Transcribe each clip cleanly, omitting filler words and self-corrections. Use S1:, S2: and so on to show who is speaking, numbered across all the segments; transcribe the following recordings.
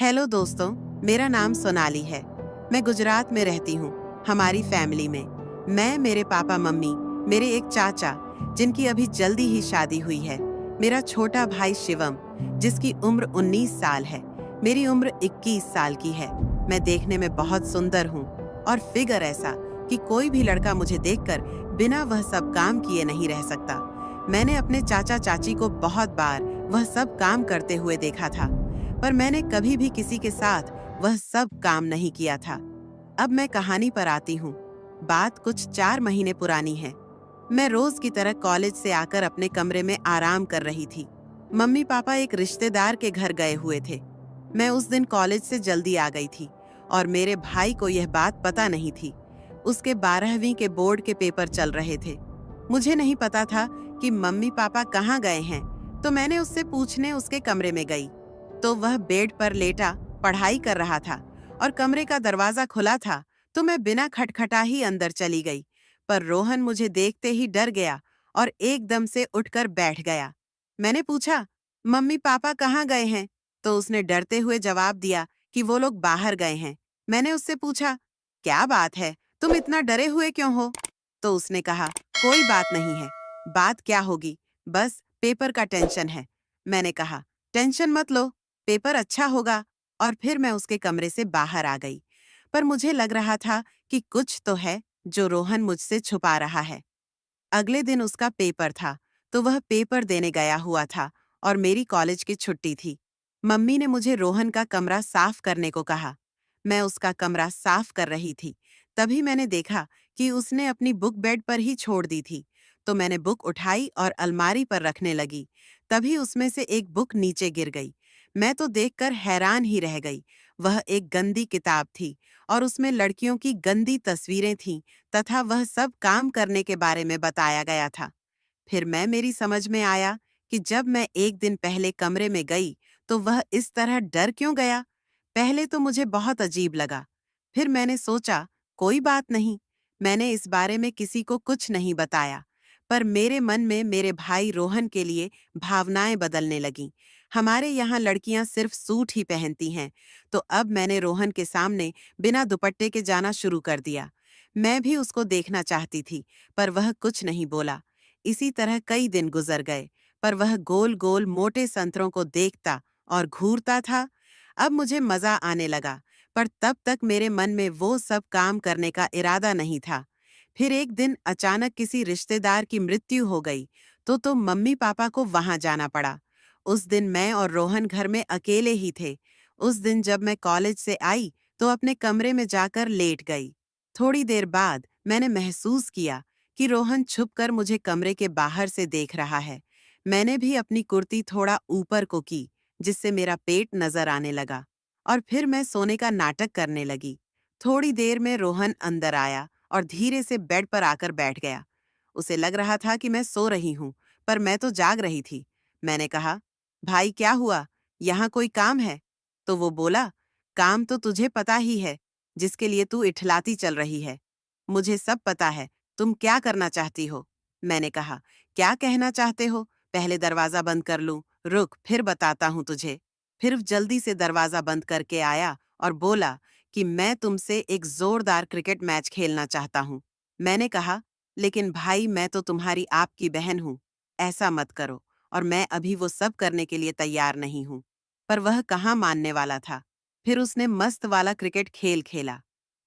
S1: Hello दोस्तों, मेरा नाम सोनाली है। मैं गुजरात में रहती हूँ। हमारी फैमिली में मैं, मेरे पापा मम्मी, मेरे एक चाचा जिनकी अभी जल्दी ही शादी हुई है, मेरा छोटा भाई शिवम जिसकी उम्र 19 साल है, मेरी उम्र 21 साल की है। मैं देखने में बहुत सुंदर हूँ और फिगर ऐसा कि कोई भी लड़का मुझे देखकर बिना वह सब काम किए नहीं रह सकता। मैंने अपने चाचा चाची को बहुत बार वह सब काम करते हुए देखा था, पर मैंने कभी भी किसी के साथ वह सब काम नहीं किया था। अब मैं कहानी पर आती हूँ। बात कुछ 4 महीने पुरानी है। मैं रोज की तरह कॉलेज से आकर अपने कमरे में आराम कर रही थी। मम्मी पापा एक रिश्तेदार के घर गए हुए थे। मैं उस दिन कॉलेज से जल्दी आ गई थी और मेरे भाई को यह बात पता नहीं थी। उसके 12वीं के बोर्ड के पेपर चल रहे थे। मुझे नहीं पता था कि मम्मी पापा कहाँ गए हैं, तो मैंने उससे पूछने उसके कमरे में गई तो वह बेड पर लेटा पढ़ाई कर रहा था और कमरे का दरवाजा खुला था, तो मैं बिना खटखटा ही अंदर चली गई। पर रोहन मुझे देखते ही डर गया और एकदम से उठकर बैठ गया। मैंने पूछा, मम्मी पापा कहाँ गए हैं? तो उसने डरते हुए जवाब दिया कि वो लोग बाहर गए हैं। मैंने उससे पूछा, क्या बात है, तुम इतना डरे हुए क्यों हो? तो उसने कहा, कोई बात नहीं है। बात क्या होगी, बस पेपर का टेंशन है। मैंने कहा, टेंशन मत लो, पेपर अच्छा होगा। और फिर मैं उसके कमरे से बाहर आ गई। पर मुझे लग रहा था कि कुछ तो है जो रोहन मुझसे छुपा रहा है। अगले दिन उसका पेपर था, तो वह पेपर देने गया हुआ था और मेरी कॉलेज की छुट्टी थी। मम्मी ने मुझे रोहन का कमरा साफ करने को कहा। मैं उसका कमरा साफ कर रही थी, तभी मैंने देखा कि उसने अपनी बुक बेड पर ही छोड़ दी थी। तो मैंने बुक उठाई और अलमारी पर रखने लगी। तभी उसमें से एक बुक नीचे गिर गई। मैं तो देखकर हैरान ही रह गई। वह एक गंदी किताब थी और उसमें लड़कियों की गंदी तस्वीरें थीं तथा वह सब काम करने के बारे में बताया गया था। फिर मेरी समझ में आया कि जब मैं एक दिन पहले कमरे में गई तो वह इस तरह डर क्यों गया। पहले तो मुझे बहुत अजीब लगा। फिर मैंने सोचा, कोई बात नहीं। मैंने इस बारे में किसी को कुछ नहीं बताया। पर मेरे मन में मेरे भाई रोहन के लिए भावनाएं बदलने लगीं। हमारे यहाँ लड़कियां सिर्फ सूट ही पहनती हैं, तो अब मैंने रोहन के सामने बिना दुपट्टे के जाना शुरू कर दिया। मैं भी उसको देखना चाहती थी, पर वह कुछ नहीं बोला। इसी तरह कई दिन गुजर गए, पर वह गोल गोल मोटे संतरों को देखता और घूरता था। अब मुझे मजा आने लगा, पर तब तक मेरे मन में वो सब काम करने का इरादा नहीं था। फिर एक दिन अचानक किसी रिश्तेदार की मृत्यु हो गई, तो मम्मी पापा को वहां जाना पड़ा। उस दिन मैं और रोहन घर में अकेले ही थे। उस दिन जब मैं कॉलेज से आई तो अपने कमरे में जाकर लेट गई। थोड़ी देर बाद मैंने महसूस किया कि रोहन छुपकर मुझे कमरे के बाहर से देख रहा है। मैंने भी अपनी कुर्ती थोड़ा ऊपर को की, जिससे मेरा पेट नजर आने लगा और फिर मैं सोने का नाटक करने लगी। थोड़ी देर में रोहन अंदर आया और धीरे से बेड पर आकर बैठ गया। उसे लग रहा था कि मैं सो रही हूँ, पर मैं तो जाग रही थी। मैंने कहा, भाई क्या हुआ, यहाँ कोई काम है? तो वो बोला, काम तो तुझे पता ही है, जिसके लिए तू इठलाती चल रही है। मुझे सब पता है, तुम क्या करना चाहती हो? मैंने कहा, क्या कहना चाहते हो? पहले दरवाजा बंद कर लूं, रुक फिर बताता हूं तुझे। फिर जल्दी से दरवाजा बंद करके आया और बोला कि मैं तुमसे एक जोरदार क्रिकेट मैच खेलना चाहता हूं। मैंने कहा, लेकिन भाई मैं तो तुम्हारी आपकी बहन हूं, ऐसा मत करो, और मैं अभी वो सब करने के लिए तैयार नहीं हूं। पर वह कहाँ मानने वाला था। फिर उसने मस्त वाला क्रिकेट खेल खेला,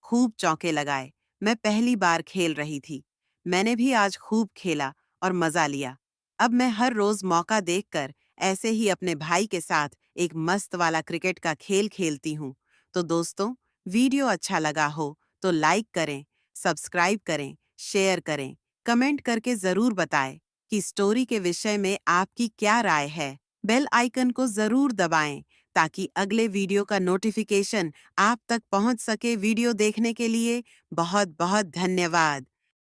S1: खूब चौके लगाए। मैं पहली बार खेल रही थी। मैंने भी आज खूब खेला और मजा लिया। अब मैं हर रोज मौका देखकर ऐसे ही अपने भाई के साथ एक मस्त वाला क्रिकेट का खेल खेलती हूँ। तो दोस्तों, वीडियो अच्छा लगा हो तो लाइक करें, सब्सक्राइब करें, शेयर करें, कमेंट करके जरूर बताएं कि स्टोरी के विषय में आपकी क्या राय है। बेल आइकन को जरूर दबाएं ताकि अगले वीडियो का नोटिफिकेशन आप तक पहुंच सके। वीडियो देखने के लिए बहुत बहुत धन्यवाद।